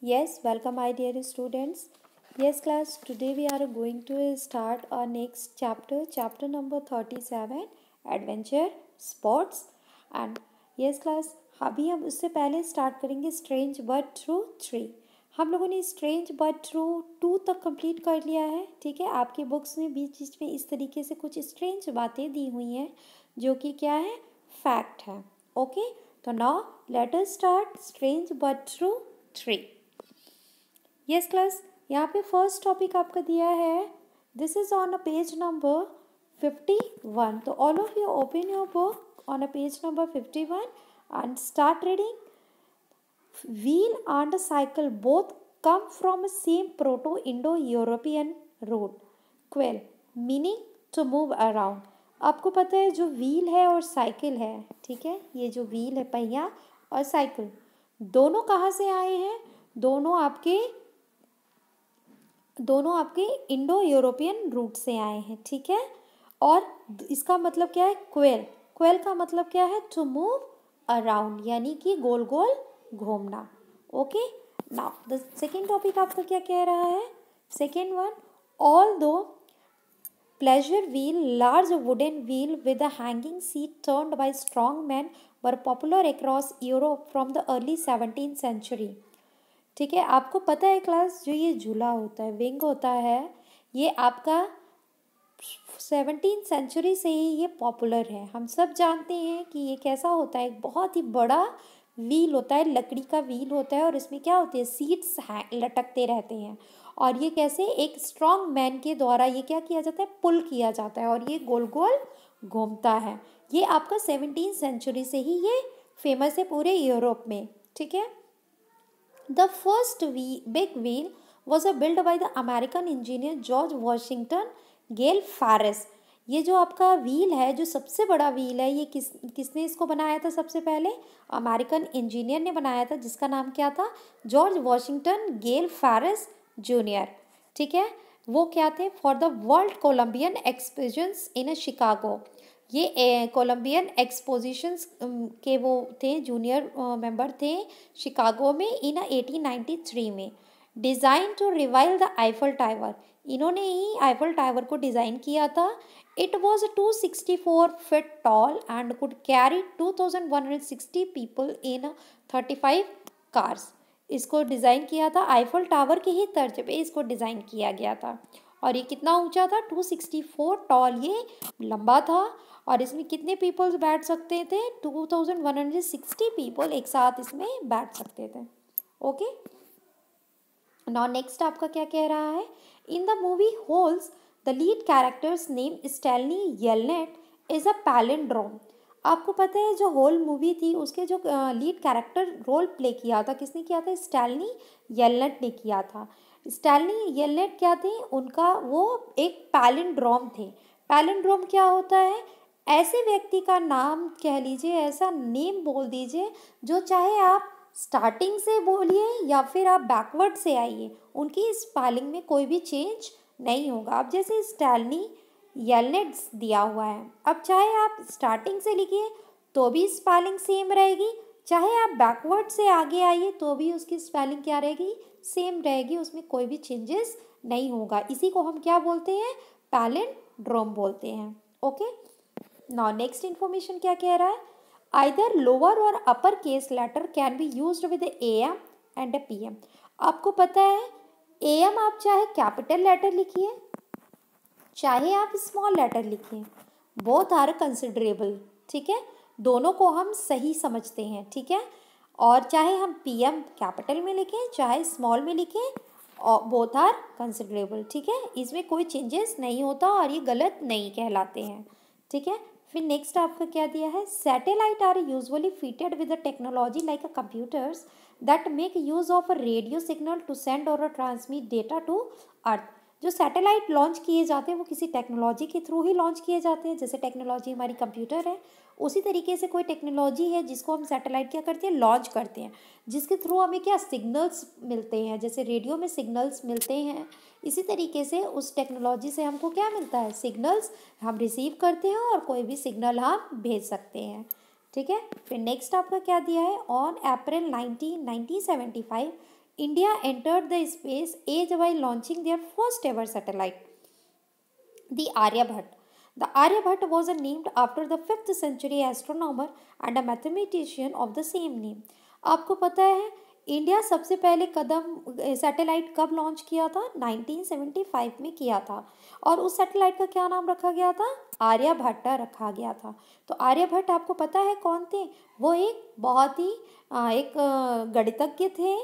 Yes, welcome my dear students. Yes class, today we are going to start our next chapter, chapter number 37, Adventure Sports. And yes class, अभी हम उससे पहले start करेंगे strange but true 3। हम लोगों ने strange but true 2 तक complete कर लिया है। ठीक है, आपकी बुक्स में बीच बीच में इस तरीके से कुछ स्ट्रेंज बातें दी हुई हैं जो कि क्या है, फैक्ट है। ओके, तो now let us start strange but true 3। Yes class, यहाँ पे फर्स्ट टॉपिक आपका दिया है, this is on a page number 51। तो all of you open your book on a page number 51 and start reading. Wheel and a cycle both come from a same Proto-Indo-European root, quell, meaning to move around। आपको पता है जो wheel है और cycle है, ठीक है, ये जो व्हील है पहिया और साइकिल दोनों कहाँ से आए हैं? दोनों आपके इंडो यूरोपियन रूट से आए हैं। ठीक है, और इसका मतलब क्या है? क्वेल। क्वेल का मतलब क्या है? टू मूव अराउंड, यानी कि गोल गोल घूमना। Okay, now the second topic आपका क्या कह रहा है? सेकेंड वन, ऑल दो pleasure wheel, large wooden wheel with a hanging seat turned by strong men, were popular across Europe from the early 17th century। ठीक है, आपको पता है क्लास, जो ये झूला होता है, विंग होता है, ये आपका 17th सेंचुरी से ही ये पॉपुलर है। हम सब जानते हैं कि ये कैसा होता है, एक बहुत ही बड़ा व्हील होता है, लकड़ी का व्हील होता है और इसमें क्या होती है, सीट्स लटकते रहते हैं। और ये कैसे, एक स्ट्रॉन्ग मैन के द्वारा ये क्या किया जाता है, पुल किया जाता है और ये गोल गोल घूमता है। ये आपका 17th सेंचुरी से ही ये फेमस है पूरे यूरोप में। ठीक है, The first big wheel was built by the American engineer George Washington Gale Ferris। ये जो आपका व्हील है, जो सबसे बड़ा व्हील है, ये किसने इसको बनाया था? सबसे पहले अमेरिकन इंजीनियर ने बनाया था, जिसका नाम क्या था? George Washington Gale Ferris Junior. ठीक है, वो क्या थे? For the world Columbian expositions in Chicago. ये कोलंबियन एक्सपोजिशंस के वो थे, जूनियर मेंबर थे शिकागो में इन 1893 में। Design to revive the Eiffel tower, इन्होंने ही आईफल टावर को डिज़ाइन किया था। It was 264 feet tall and could carry 2160 people in 35 cars. इसको डिज़ाइन किया था, आईफल टावर के ही तर्ज पे इसको डिज़ाइन किया गया था। और ये कितना ऊंचा था? 264 टॉल ये लंबा था। और इसमें कितने पीपल्स बैठ सकते थे? 2160 पीपल एक साथ इसमें बैठ सकते थे। ओके, नाउ नेक्स्ट आपका क्या कह रहा है? In the movie Holes the lead character's name Stanley Yelnats is a palindrome. आपको पता है जो होल मूवी थी उसके जो लीड कैरेक्टर रोल प्ले किया था, किसने किया था? स्टैनली येलनेट ने किया था। स्टैनली येलनेट क्या थे? उनका वो एक पैलिंड्रोम थे। पैलिंड्रोम क्या होता है? ऐसे व्यक्ति का नाम कह लीजिए, ऐसा नेम बोल दीजिए जो चाहे आप स्टार्टिंग से बोलिए या फिर आप बैकवर्ड से आइए, उनकी स्पेलिंग में कोई भी चेंज नहीं होगा। अब जैसे स्टैनली येलनेट दिया हुआ है, अब चाहे आप स्टार्टिंग से लिखिए तो भी स्पेलिंग सेम रहेगी, चाहे आप बैकवर्ड से आगे आइए तो भी उसकी स्पेलिंग क्या रहेगी? सेम रहेगी, उसमें कोई भी चेंजेस नहीं होगा। इसी को हम क्या बोलते हैं? पैलिंड्रोम बोलते हैं। ओके, नाउ नेक्स्ट इन्फॉर्मेशन क्या कह रहा है? आइदर लोअर और upper case letter can be used with AM and PM। आपको पता है AM आप चाहे कैपिटल लेटर लिखिए, चाहे आप स्मॉल लेटर लिखिए, बोथ आर कंसिडरेबल। ठीक है, दोनों को हम सही समझते हैं। ठीक है, और चाहे हम PM कैपिटल में लिखें चाहे स्मॉल में लिखें, और बोथ आर कंसिडरेबल। ठीक है, इसमें कोई चेंजेस नहीं होता और ये गलत नहीं कहलाते हैं। ठीक है, फिर नेक्स्ट आपका क्या दिया है? Satellite are usually fitted with a technology like a computers that make use of a radio signal to send और ट्रांसमिट डेटा टू अर्थ। जो सैटेलाइट लॉन्च किए जाते हैं वो किसी टेक्नोलॉजी के थ्रू ही लॉन्च किए जाते हैं। जैसे टेक्नोलॉजी हमारी कंप्यूटर है, उसी तरीके से कोई टेक्नोलॉजी है जिसको हम सैटेलाइट क्या करते हैं? लॉन्च करते हैं, जिसके थ्रू हमें क्या सिग्नल्स मिलते हैं, जैसे रेडियो में सिग्नल्स मिलते हैं। इसी तरीके से उस टेक्नोलॉजी से हमको क्या मिलता है? सिग्नल्स हम रिसीव करते हैं और कोई भी सिग्नल हम भेज सकते हैं। ठीक है, फिर नेक्स्ट आपका क्या दिया है? On April 19, 1975 India entered the space age by launching their first ever satellite, the Aryabhat. The Aryabhat was named after the 5th century astronomer and a mathematician of the same name. आपको पता है India सबसे पहले कदम satellite कब launch किया था? 1975 में किया था। और उस सैटेलाइट का क्या नाम रखा गया था? आर्यभट्ट रखा गया था। तो आर्यभट्ट आपको पता है कौन थे? वो एक बहुत ही एक गणितज्ञ थे,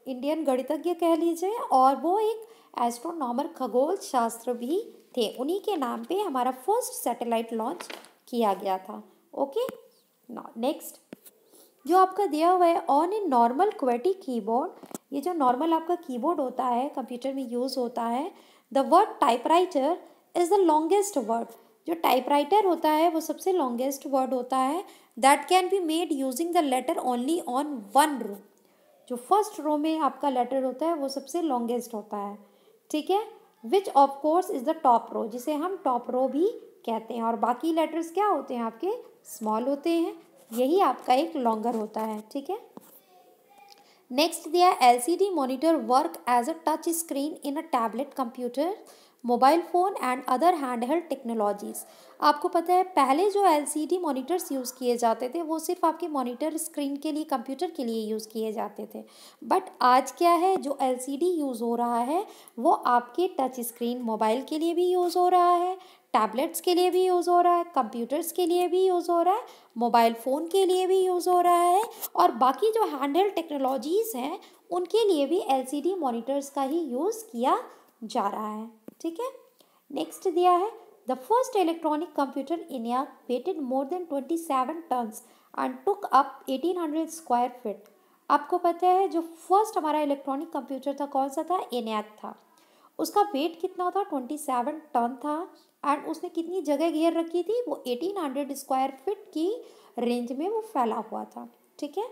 इंडियन गणितज्ञ कह लीजिए, और वो एक एस्ट्रोनॉमर खगोल शास्त्र भी थे। उन्हीं के नाम पे हमारा फर्स्ट सैटेलाइट लॉन्च किया गया था। ओके, नेक्स्ट जो आपका दिया हुआ है on a normal qwerty keyboard, ये जो नॉर्मल आपका कीबोर्ड होता है कंप्यूटर में यूज़ होता है, the word typewriter is the longest word. जो टाइपराइटर होता है वो सबसे लॉन्गेस्ट वर्ड होता है, that can be made using the letter only on one row. जो फर्स्ट रो में आपका लेटर होता है वो सबसे लॉन्गेस्ट होता है, ठीक है। Which of course is the top row, जिसे हम टॉप रो भी कहते हैं, और बाकी लेटर्स क्या होते हैं आपके? स्मॉल होते हैं। यही आपका एक लॉन्गर होता है, ठीक है। नेक्स्ट दिया LCD monitor work as a touch screen in a tablet computer, mobile phone and other handheld technologies. आपको पता है पहले जो LCD मॉनिटर्स यूज़ किए जाते थे वो सिर्फ आपके मॉनिटर स्क्रीन के लिए, कंप्यूटर के लिए यूज़ किए जाते थे, बट आज क्या है, जो LCD यूज़ हो रहा है वो आपके टच स्क्रीन मोबाइल के लिए भी यूज़ हो रहा है, टैबलेट्स के लिए भी यूज़ हो रहा है, कंप्यूटर्स के लिए भी यूज़ हो रहा है, मोबाइल फ़ोन के लिए भी यूज़ हो रहा है, और बाकी जो हैंडहेल्ड टेक्नोलॉजीज़ हैं उनके लिए भी LCD मॉनिटर्स का ही यूज़ किया जा रहा है, ठीक है। नेक्स्ट दिया है the first electronic computer India weighted more than 27 tons and took up 1800 square feet. आपको पता है जो फर्स्ट हमारा इलेक्ट्रॉनिक कंप्यूटर था कौन सा था? ENIAC था। उसका वेट कितना था? 27 टन था, एंड उसने कितनी जगह घेर रखी थी? वो 1800 स्क्वायर फीट की रेंज में वो फैला हुआ था, ठीक है।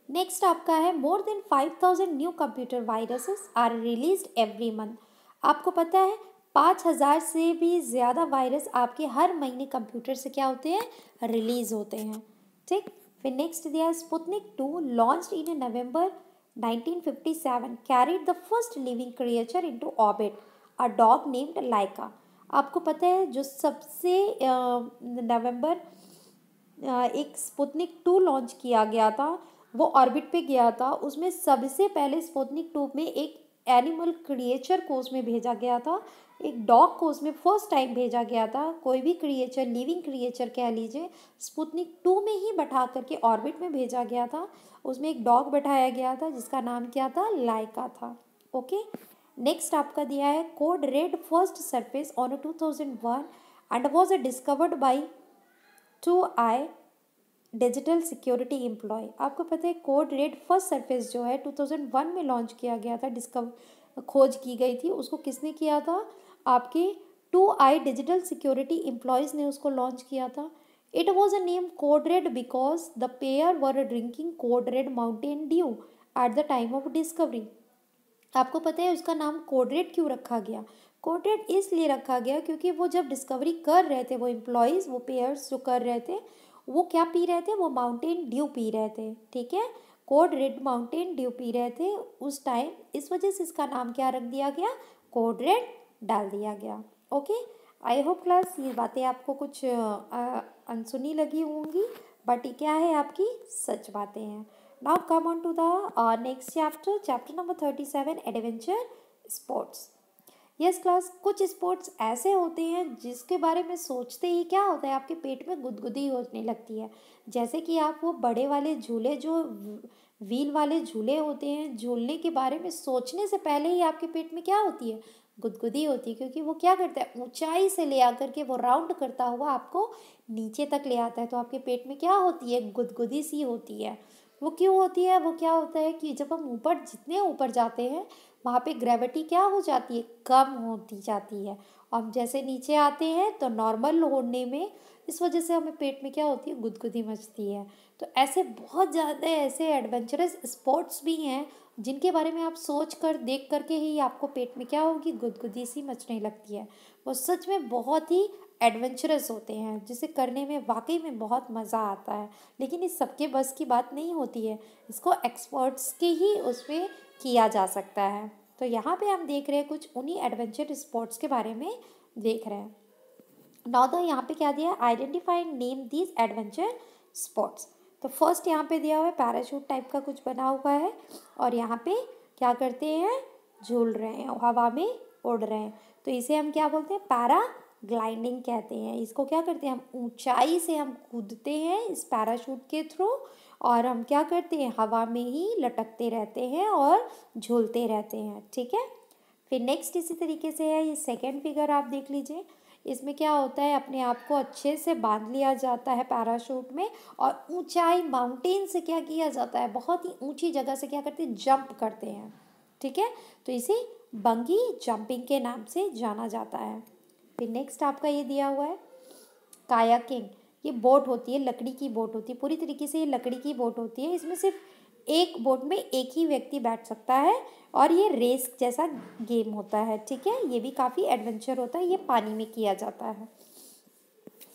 नेक्स्ट आपका है more than 5000 new computer viruses are released every month. आपको पता है 5000 से भी ज़्यादा वायरस आपके हर महीने कंप्यूटर से क्या होते हैं? रिलीज होते हैं, ठीक। फिर नेक्स्ट दिया Sputnik 2 launched in November 1957 carried the first living creature into orbit, a dog named Laika. आपको पता है जो सबसे नवंबर एक स्पुतनिक 2 लॉन्च किया गया था, वो ऑर्बिट पे गया था। उसमें सबसे पहले स्पुतनिक 2 में एक एनिमल क्रिएचर को उसमें भेजा गया था, एक डॉग को उसमें फर्स्ट टाइम भेजा गया था। कोई भी क्रिएचर, लिविंग क्रिएचर कह लीजिए, स्पुतनिक 2 में ही बैठा करके ऑर्बिट में भेजा गया था। उसमें एक डॉग बैठाया गया था जिसका नाम क्या था? लाइका था, ओके। नेक्स्ट आपका दिया है Code Red first surface on 2001 and was discovered by 2i digital security employ. आपको पता है कोड रेड फर्स्ट सरफेस जो है 2001 में लॉन्च किया गया था, खोज की गई थी। उसको किसने किया था? आपके 2i डिजिटल सिक्योरिटी एम्प्लॉयज़ ने उसको लॉन्च किया था। It was a name code red because the pair were drinking code red Mountain Dew at the time of discovery. आपको पता है उसका नाम कोड रेड क्यों रखा गया? कोड रेड इसलिए रखा गया क्योंकि वो जब डिस्कवरी कर रहे थे, वो एम्प्लॉयज़, वो पेयर्स जो कर रहे थे, वो क्या पी रहे थे? वो माउंटेन ड्यू पी रहे थे, ठीक है। Code red Mountain Dew P रहे थे उस टाइम, इस वजह से इसका नाम क्या रख दिया गया? कोड रेड डाल दिया गया, ओके। आई होप क्लास ये बातें आपको कुछ अनसुनी लगी होंगी, बट ये क्या है? आपकी सच बातें हैं। Now come on to the next chapter, chapter number 37 adventure sports. Yes class, कुछ स्पोर्ट्स ऐसे होते हैं जिसके बारे में सोचते ही क्या होता है? आपके पेट में गुदगुदी होने लगती है। जैसे कि आप वो बड़े वाले झूले, जो व्हील वाले झूले होते हैं, झूलने के बारे में सोचने से पहले ही आपके पेट में क्या होती है? गुदगुदी होती है, क्योंकि वो क्या करता है? ऊंचाई से ले आकर के वो राउंड करता हुआ आपको नीचे तक ले आता है, तो आपके पेट में क्या होती है? गुदगुदी सी होती है। वो क्यों होती है? वो क्या होता है कि जब हम ऊपर, जितने ऊपर जाते हैं वहाँ पे ग्रेविटी क्या हो जाती है? कम होती जाती है, और हम जैसे नीचे आते हैं तो नॉर्मल होने में, इस वजह से हमें पेट में क्या होती है? गुदगुदी मचती है। तो ऐसे बहुत ज़्यादा ऐसे एडवेंचरस स्पोर्ट्स भी हैं जिनके बारे में आप सोच कर, देख करके ही आपको पेट में क्या होगी? गुदगुदी सी मचने लगती है। वो सच में बहुत ही एडवेंचरस होते हैं, जिसे करने में वाकई में बहुत मज़ा आता है, लेकिन इस सबके बस की बात नहीं होती है, इसको एक्सपर्ट्स के ही उस पर किया जा सकता है। तो यहाँ पे हम देख रहे हैं कुछ उन्हीं एडवेंचर स्पोर्ट्स के बारे में देख रहे हैं। नाउ द यहाँ पे क्या दिया है, identify name these adventure sports. तो फर्स्ट यहाँ पे दिया हुआ है पैराशूट टाइप का कुछ बना हुआ है, और यहाँ पे क्या करते हैं, झूल रहे हैं, हवा में उड़ रहे हैं, तो इसे हम क्या बोलते हैं, पैराग्लाइडिंग कहते हैं। इसको क्या करते हैं, हम ऊंचाई से हम कूदते हैं इस पैराशूट के थ्रू, और हम क्या करते हैं, हवा में ही लटकते रहते हैं और झूलते रहते हैं। ठीक है, फिर नेक्स्ट इसी तरीके से है, ये सेकेंड फिगर आप देख लीजिए। इसमें क्या होता है, अपने आप को अच्छे से बांध लिया जाता है पैराशूट में, और ऊंचाई माउंटेन से क्या किया जाता है, बहुत ही ऊंची जगह से क्या करते हैं, जंप करते हैं। ठीक है, तो इसे बंगी जंपिंग के नाम से जाना जाता है। फिर नेक्स्ट आपका ये दिया हुआ है कायाकिंग। ये बोट होती है, लकड़ी की बोट होती है, पूरी तरीके से ये लकड़ी की बोट होती है। इसमें सिर्फ एक बोट में एक ही व्यक्ति बैठ सकता है, और ये रेस जैसा गेम होता है। ठीक है, ये भी काफ़ी एडवेंचर होता है, ये पानी में किया जाता है।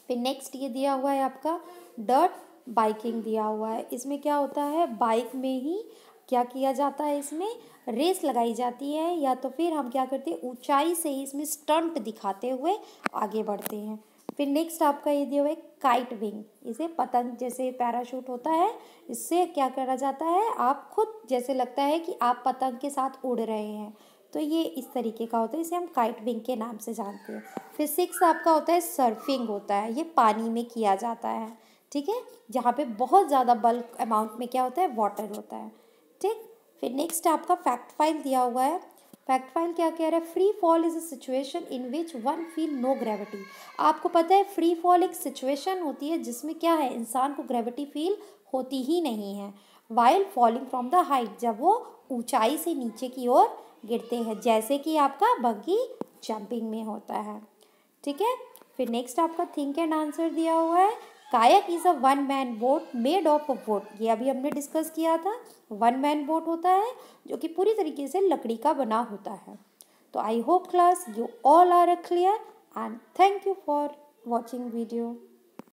फिर नेक्स्ट ये दिया हुआ है आपका डर्ट बाइकिंग दिया हुआ है। इसमें क्या होता है, बाइक में ही क्या किया जाता है, इसमें रेस लगाई जाती है, या तो फिर हम क्या करते हैं, ऊंचाई से ही इसमें स्टंट दिखाते हुए आगे बढ़ते हैं। फिर नेक्स्ट आपका ये दिया हुआ है काइट विंग। इसे पतंग जैसे पैराशूट होता है, इससे क्या करा जाता है, आप खुद जैसे लगता है कि आप पतंग के साथ उड़ रहे हैं, तो ये इस तरीके का होता है, इसे हम काइट विंग के नाम से जानते हैं। फिर सिक्स आपका होता है सर्फिंग होता है, ये पानी में किया जाता है। ठीक है, जहाँ पे बहुत ज़्यादा बल्क अमाउंट में क्या होता है, वाटर होता है। ठीक, फिर नेक्स्ट आपका फैक्ट फाइल दिया हुआ है। फैक्ट फाइल क्या कह रहा है, free fall is a situation in which one feel no gravity. आपको पता है फ्री फॉल एक सिचुएशन होती है जिसमें क्या है, इंसान को ग्रेविटी फील होती ही नहीं है, while falling from the height, जब वो ऊंचाई से नीचे की ओर गिरते हैं, जैसे कि आपका बंगी जंपिंग में होता है। ठीक है, फिर नेक्स्ट आपका थिंक एंड आंसर दिया हुआ है। Kayak is a one man boat made of a wood. ये अभी हमने डिस्कस किया था, वन मैन बोट होता है जो कि पूरी तरीके से लकड़ी का बना होता है। तो I hope class you all are clear, and thank you for watching video.